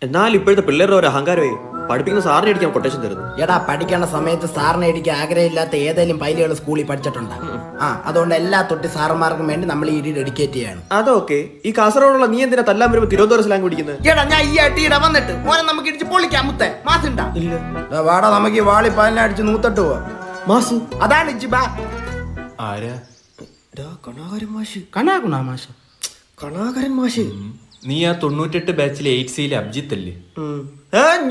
എന്നാൽ ഇപ്പോഴത്തെ പിള്ളേരുടെ ഒരു അഹങ്കാരമേ പഠിപ്പിക്കുന്ന സാറിനെ അടിക്കാൻ കൊട്ടേഷൻ തരുന്നു. എടാ പഠിക്കേണ്ട സമയത്ത് സാറിനെ അടിക്കാൻ ആഗ്രഹമില്ലാത്ത ഏതെങ്കിലും പൈലുകൾ സ്കൂളിൽ പഠിച്ചിട്ടുണ്ടാകും. അതുകൊണ്ട് എല്ലാ തൊട്ടി സാറന്മാർക്കും വേണ്ടി നമ്മൾ ഈ ഡെഡിക്കേറ്റ് ചെയ്യാണ്. അതൊക്കെ ഈ കാസർഗോഡുള്ള നീ എന്തിനാ തല്ലാൻ വരുമ്പോ തിരുവനന്തപുരം സ്ലാങ് പിടിക്കുന്നത്? എടാ ഞാൻ ഈ അടിയിട വന്നിട്ട് മോനെ നമുക്ക് ഇടിച്ച് പൊളിക്കാം. മുത്തേ മാസുണ്ടാ വാടാ, നമുക്ക് ഈ വാളി പാലിനെ അടിച്ച് നൂത്തട്ട് പോവാ. മാസ് അതാണ് ഇജ്ജിബാ. ആരാ? കണാകരൻ മാഷ്. കണാകുണാ മാഷ? കണാകരൻ മാഷ്. നീ ആ 98 ബാച്ചിലെ 8C അഭിജിത്ത് അല്ലേ?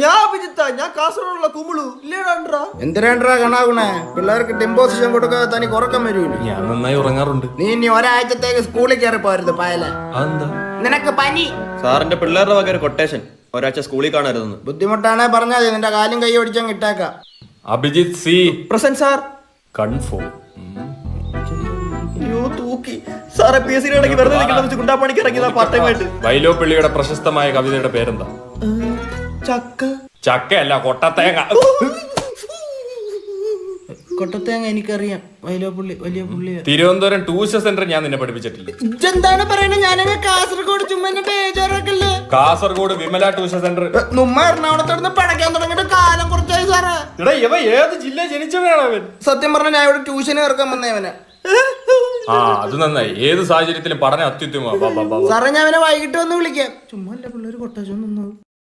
ഞാൻ അഭിജിത്താ, ഞാൻ കാസർഗോഡുള്ള കുമിളു ഇല്ലേടാ. എന്തിനാണ്ടാ കണാകുണേ? പിള്ളേർക്ക് ഡിമ്പോസിഷൻ കൊടുക്കാതെ തനിക്ക് ഉറക്കം വരൂല. ഞാൻ നന്നായി ഉറങ്ങാറുണ്ട്. നീ ഇനി ഒരാഴ്ചത്തേക്ക് സ്കൂളിൽ കയറി പോരുത് പായല. അതെന്താ? നിനക്ക് പനി. സാറിന്റെ പിള്ളേരുടെ വക ഒരു കൊട്ടേഷൻ, ഒരാഴ്ച സ്കൂളിൽ കാണരുതെന്ന്. ബുദ്ധിമുട്ടാണെ പറഞ്ഞാൽ മതി, നിന്റെ കാലും കൈ ഓടിച്ചങ്ങ് ഇട്ടേക്കാം. Abhijith C present sir. Confirm. അയ്യോ തൂക്കി സാറെ. PSC ഇടയ്ക്ക് വെറുതെ നിൽക്കുന്ന ഗുണ്ടാപ്പണിക്ക് ഇറങ്ങിയതാ പാർട്ട് ടൈം ആയിട്ട്. വൈലോപ്പിള്ളിയുടെ പ്രശസ്തമായ കവിതയുടെ പേരെന്താ? ചക്ക. ചക്കയല്ല, കൊട്ടത്തേങ്ങ. കൊട്ടത്തേങ്ങ എനിക്കറിയാം. വൈലോപ്പള്ളി വലിയ പുള്ളി. തിരുവനന്തപുരം ട്യൂഷൻ സെന്റർ ഞാൻ നിന്നെ പഠിപ്പിച്ചിട്ടില്ല. ഇതെന്താണ് പറയുന്നത്? ഞാനങ്ങ് കാസർഗോഡ് ചുമ്മാ ബേജാറാക്കല്ലേ. Kasaragod Vimala tuition centre. നമ്മ എറണാകുളത്തോട് പടക്കാൻ തുടങ്ങിയിട്ട് കാലം കുറച്ചായി സാറേ. എടാ ഇവ ഏത് ജില്ല ജനിച്ചവനാണ് അവൻ? സത്യം പറഞ്ഞ ഞാൻ ഇവിടെ ട്യൂഷന് ഇറക്കാൻ വന്നവനെ. ആ അത് നന്നായി. ഏത് സാഹചര്യത്തിലും പഠനം അത്യുത്തമ. സാറേ ഞാൻ അവനെ വൈകിട്ട് വന്ന് വിളിക്കാം. ചുമ്മാ അല്ല പിള്ളേര് കൊട്ടാശം